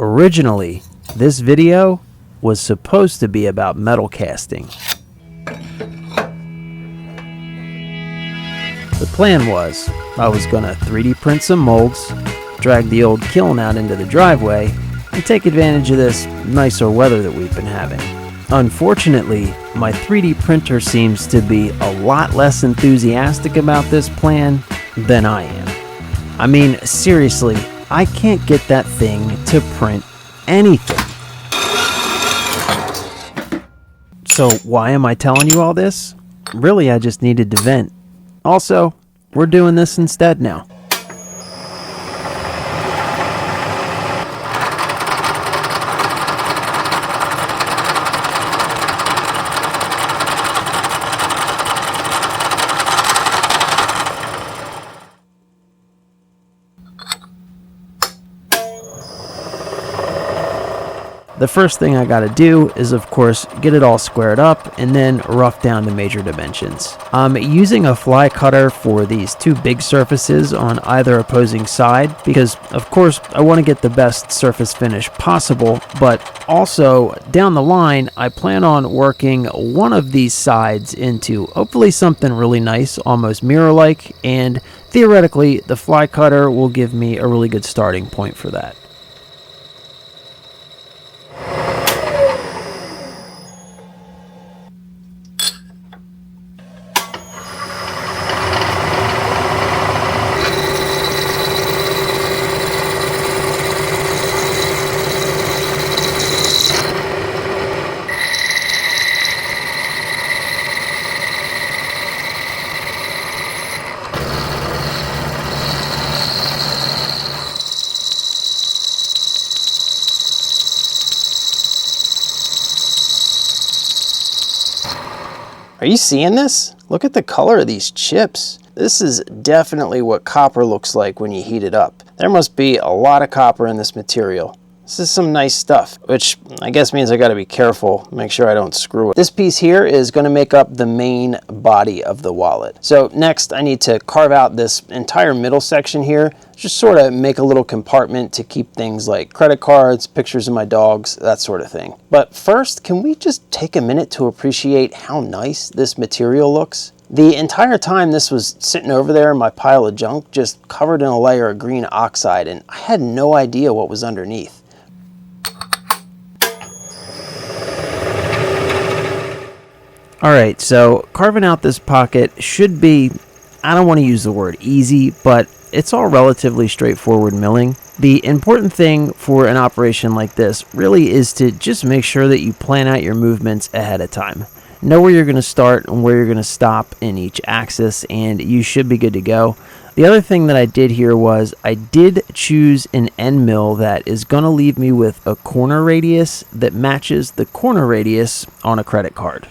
Originally, this video was supposed to be about metal casting. The plan was, I was gonna 3D print some molds, drag the old kiln out into the driveway, and take advantage of this nicer weather that we've been having. Unfortunately, my 3D printer seems to be a lot less enthusiastic about this plan than I am. I mean, seriously, I can't get that thing to print anything. So why am I telling you all this? Really, I just needed to vent. Also, we're doing this instead now. The first thing I gotta do is, of course, get it all squared up and then rough down to major dimensions. I'm using a fly cutter for these two big surfaces on either opposing side because, of course, I want to get the best surface finish possible, but also down the line, I plan on working one of these sides into hopefully something really nice, almost mirror-like, and theoretically, the fly cutter will give me a really good starting point for that. Are you seeing this? Look at the color of these chips. This is definitely what copper looks like when you heat it up. There must be a lot of copper in this material. This is some nice stuff, which I guess means I gotta be careful, make sure I don't screw it. This piece here is gonna make up the main body of the wallet. So next I need to carve out this entire middle section here, just sort of make a little compartment to keep things like credit cards, pictures of my dogs, that sort of thing. But first, can we just take a minute to appreciate how nice this material looks? The entire time this was sitting over there in my pile of junk, just covered in a layer of green oxide, and I had no idea what was underneath. Alright, so carving out this pocket should be, I don't want to use the word easy, but it's all relatively straightforward milling. The important thing for an operation like this really is to just make sure that you plan out your movements ahead of time. Know where you're going to start and where you're going to stop in each axis, and you should be good to go. The other thing that I did here was I did choose an end mill that is going to leave me with a corner radius that matches the corner radius on a credit card.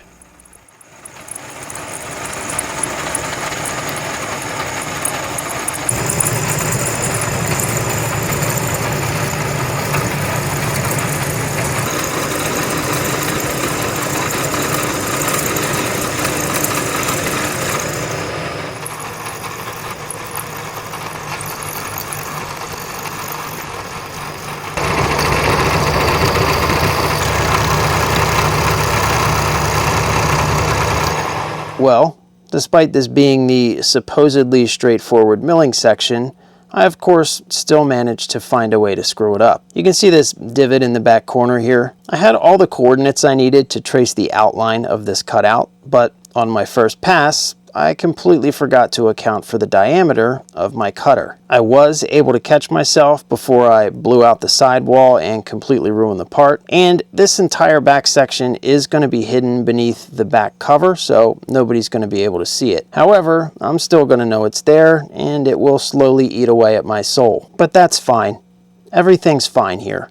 Well, despite this being the supposedly straightforward milling section, I of course still managed to find a way to screw it up. You can see this divot in the back corner here. I had all the coordinates I needed to trace the outline of this cutout, but on my first pass, I completely forgot to account for the diameter of my cutter. I was able to catch myself before I blew out the sidewall and completely ruined the part, and this entire back section is going to be hidden beneath the back cover, so nobody's going to be able to see it. However, I'm still going to know it's there, and it will slowly eat away at my soul. But that's fine. Everything's fine here.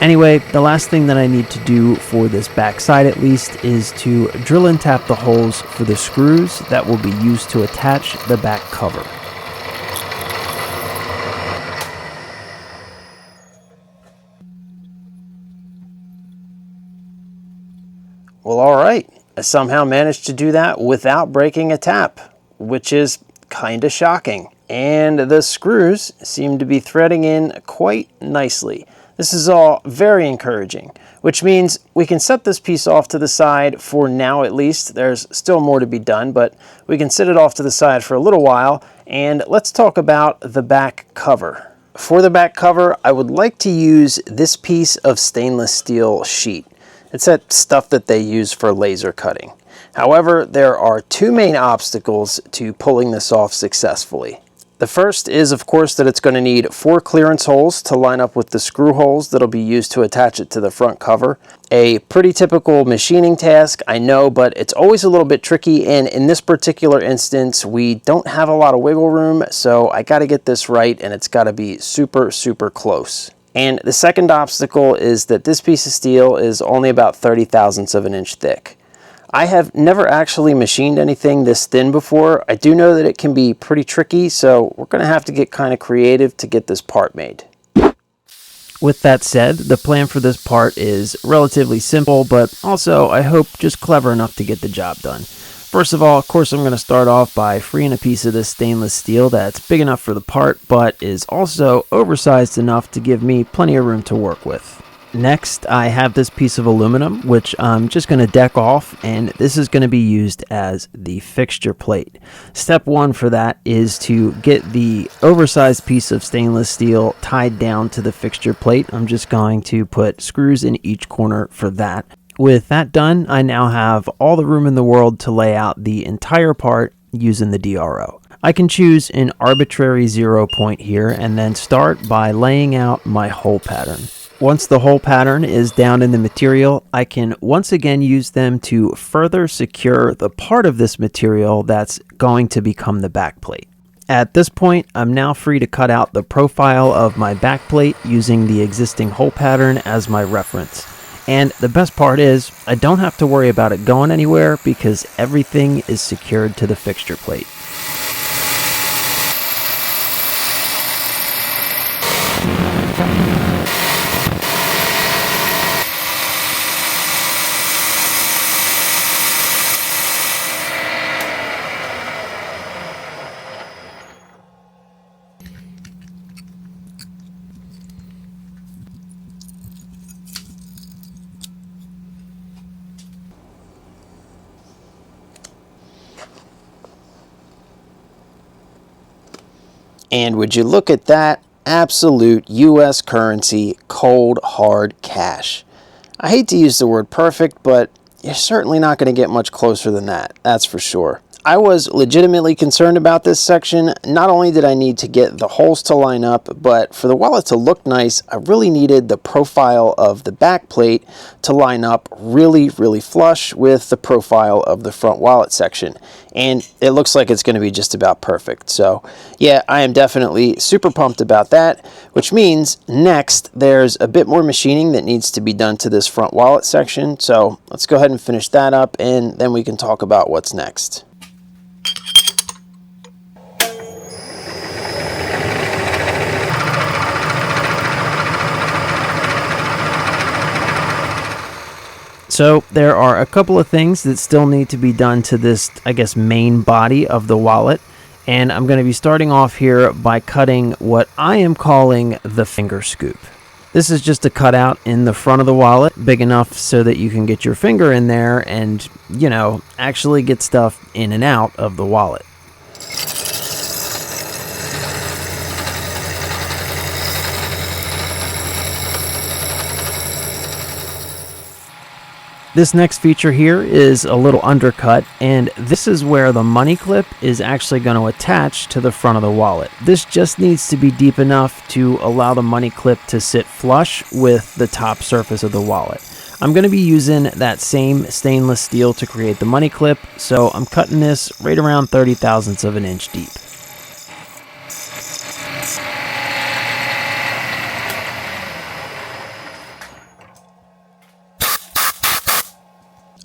Anyway, the last thing that I need to do for this back side at least is to drill and tap the holes for the screws that will be used to attach the back cover. Well, alright, I somehow managed to do that without breaking a tap, which is kinda shocking. And the screws seem to be threading in quite nicely. This is all very encouraging, which means we can set this piece off to the side for now at least. There's still more to be done, but we can set it off to the side for a little while. And let's talk about the back cover. For the back cover, I would like to use this piece of stainless steel sheet. It's that stuff that they use for laser cutting. However, there are two main obstacles to pulling this off successfully. The first is, of course, that it's going to need 4 clearance holes to line up with the screw holes that'll be used to attach it to the front cover. A pretty typical machining task, I know, but it's always a little bit tricky, and in this particular instance, we don't have a lot of wiggle room, so I got to get this right, and it's got to be super, super close. And the second obstacle is that this piece of steel is only about 30 thousandths of an inch thick. I have never actually machined anything this thin before. I do know that it can be pretty tricky, so we're going to have to get kind of creative to get this part made. With that said, the plan for this part is relatively simple, but also, I hope, just clever enough to get the job done. First of all, of course, I'm going to start off by freeing a piece of this stainless steel that's big enough for the part, but is also oversized enough to give me plenty of room to work with. Next, I have this piece of aluminum, which I'm just going to deck off, and this is going to be used as the fixture plate. Step one for that is to get the oversized piece of stainless steel tied down to the fixture plate. I'm just going to put screws in each corner for that. With that done, I now have all the room in the world to lay out the entire part using the DRO. I can choose an arbitrary 0 point here and then start by laying out my hole pattern. Once the hole pattern is down in the material, I can once again use them to further secure the part of this material that's going to become the backplate. At this point, I'm now free to cut out the profile of my backplate using the existing hole pattern as my reference. And the best part is, I don't have to worry about it going anywhere because everything is secured to the fixture plate. And would you look at that? Absolute US currency, cold, hard cash. I hate to use the word perfect, but you're certainly not going to get much closer than that, that's for sure. I was legitimately concerned about this section. Not only did I need to get the holes to line up, but for the wallet to look nice, I really needed the profile of the back plate to line up really, really flush with the profile of the front wallet section. And it looks like it's going to be just about perfect. So yeah, I am definitely super pumped about that, which means next there's a bit more machining that needs to be done to this front wallet section. So let's go ahead and finish that up, and then we can talk about what's next. So there are a couple of things that still need to be done to this, I guess, main body of the wallet. And I'm going to be starting off here by cutting what I am calling the finger scoop. This is just a cutout in the front of the wallet, big enough so that you can get your finger in there and, you know, actually get stuff in and out of the wallet. This next feature here is a little undercut, and this is where the money clip is actually going to attach to the front of the wallet. This just needs to be deep enough to allow the money clip to sit flush with the top surface of the wallet. I'm going to be using that same stainless steel to create the money clip, so I'm cutting this right around 30 thousandths of an inch deep.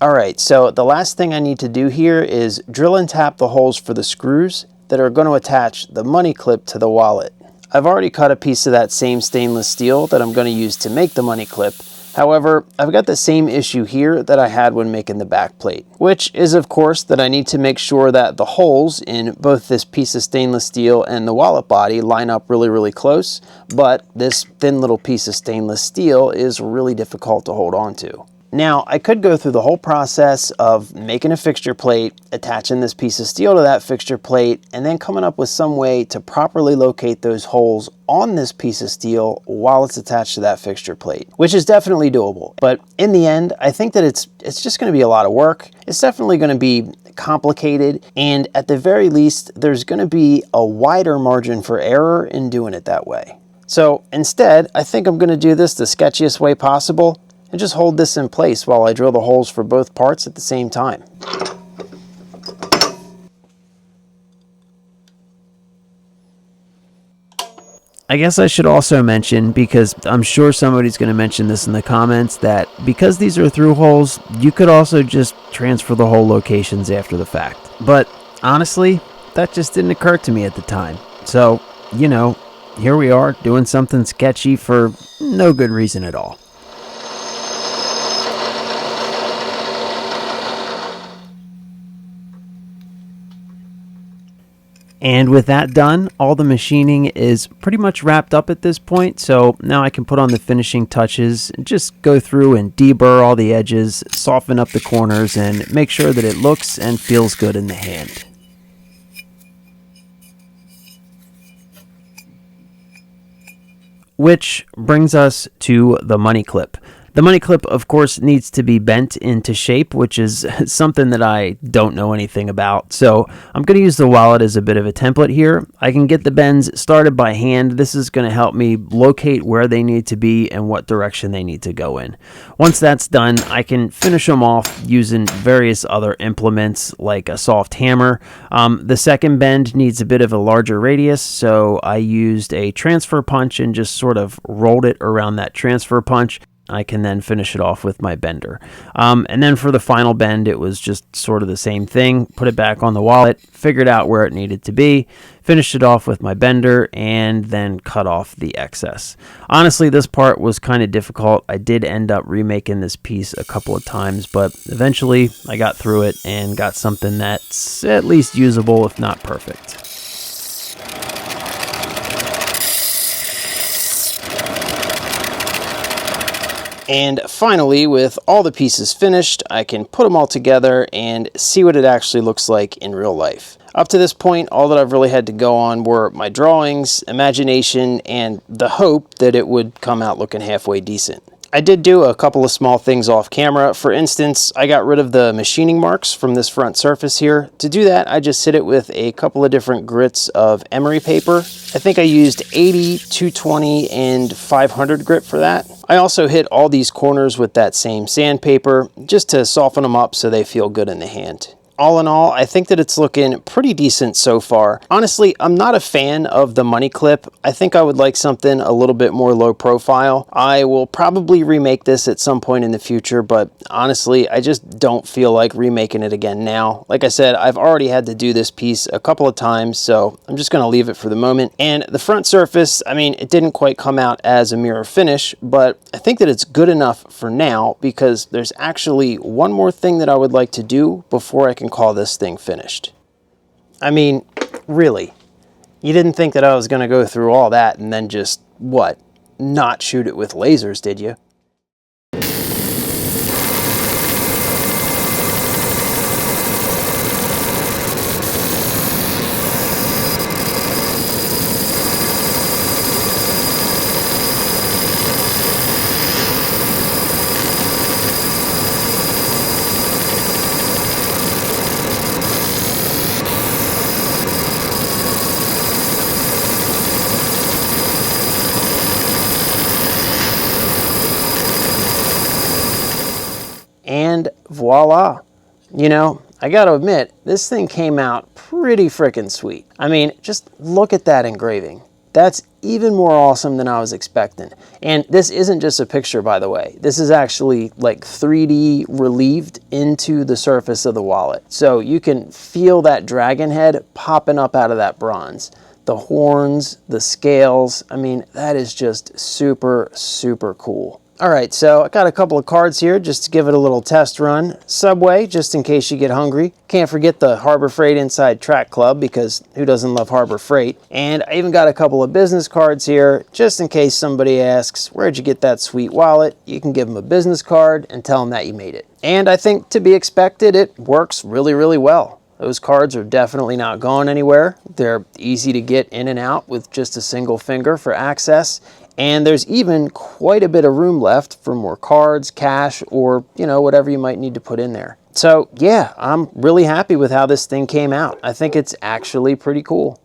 Alright, so the last thing I need to do here is drill and tap the holes for the screws that are going to attach the money clip to the wallet. I've already cut a piece of that same stainless steel that I'm going to use to make the money clip. However, I've got the same issue here that I had when making the back plate, which is of course that I need to make sure that the holes in both this piece of stainless steel and the wallet body line up really close, but this thin little piece of stainless steel is really difficult to hold on to. Now, I could go through the whole process of making a fixture plate, attaching this piece of steel to that fixture plate, and then coming up with some way to properly locate those holes on this piece of steel while it's attached to that fixture plate, which is definitely doable. But in the end, I think that it's just going to be a lot of work. It's definitely going to be complicated, and at the very least, there's going to be a wider margin for error in doing it that way. So instead, I think I'm going to do this the sketchiest way possible, and just hold this in place while I drill the holes for both parts at the same time. I guess I should also mention, because I'm sure somebody's going to mention this in the comments, that because these are through holes, you could also just transfer the hole locations after the fact. But honestly, that just didn't occur to me at the time. So, you know, here we are doing something sketchy for no good reason at all. And with that done, all the machining is pretty much wrapped up at this point, so now I can put on the finishing touches, just go through and deburr all the edges, soften up the corners, and make sure that it looks and feels good in the hand. Which brings us to the money clip. The money clip, of course, needs to be bent into shape, which is something that I don't know anything about. So I'm going to use the wallet as a bit of a template here. I can get the bends started by hand. This is going to help me locate where they need to be and what direction they need to go in. Once that's done, I can finish them off using various other implements like a soft hammer. The second bend needs a bit of a larger radius, so I used a transfer punch and just sort of rolled it around that transfer punch. I can then finish it off with my bender. And then for the final bend, it was just sort of the same thing. Put it back on the wallet, figured out where it needed to be, finished it off with my bender, and then cut off the excess. Honestly, this part was kind of difficult. I did end up remaking this piece a couple of times, but eventually I got through it and got something that's at least usable, if not perfect. And finally, with all the pieces finished, I can put them all together and see what it actually looks like in real life. Up to this point, all that I've really had to go on were my drawings, imagination, and the hope that it would come out looking halfway decent. I did do a couple of small things off camera. For instance, I got rid of the machining marks from this front surface here. To do that, I just hit it with a couple of different grits of emery paper. I think I used 80, 220, and 500 grit for that. I also hit all these corners with that same sandpaper just to soften them up so they feel good in the hand. All in all, I think that it's looking pretty decent so far. Honestly, I'm not a fan of the money clip. I think I would like something a little bit more low profile. I will probably remake this at some point in the future, but honestly, I just don't feel like remaking it again now. Like I said, I've already had to do this piece a couple of times, so I'm just gonna leave it for the moment. And the front surface, I mean, it didn't quite come out as a mirror finish, but I think that it's good enough for now because there's actually one more thing that I would like to do before I can call this thing finished. I mean, really, you didn't think that I was going to go through all that and then just, what, not shoot it with lasers, did you? And voila. You know, I gotta admit, this thing came out pretty freaking sweet. I mean, just look at that engraving. That's even more awesome than I was expecting. And this isn't just a picture, by the way. This is actually like 3D relieved into the surface of the wallet. So you can feel that dragon head popping up out of that bronze. The horns, the scales, I mean, that is just super, super cool. All right, so I got a couple of cards here just to give it a little test run. Subway, just in case you get hungry. Can't forget the Harbor Freight Inside Track Club, because who doesn't love Harbor Freight? And I even got a couple of business cards here, just in case somebody asks, where'd you get that sweet wallet? You can give them a business card and tell them that you made it. And I think, to be expected, it works really, really well. Those cards are definitely not going anywhere. They're easy to get in and out with just a single finger for access. And there's even quite a bit of room left for more cards, cash, or, whatever you might need to put in there. So yeah, I'm really happy with how this thing came out. I think it's actually pretty cool.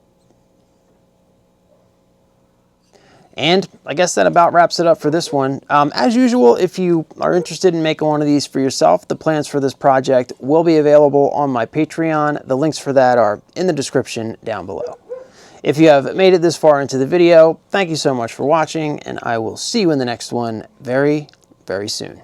And I guess that about wraps it up for this one. As usual, if you are interested in making one of these for yourself, the plans for this project will be available on my Patreon. The links for that are in the description down below. If you have made it this far into the video, thank you so much for watching, and I will see you in the next one very, very soon.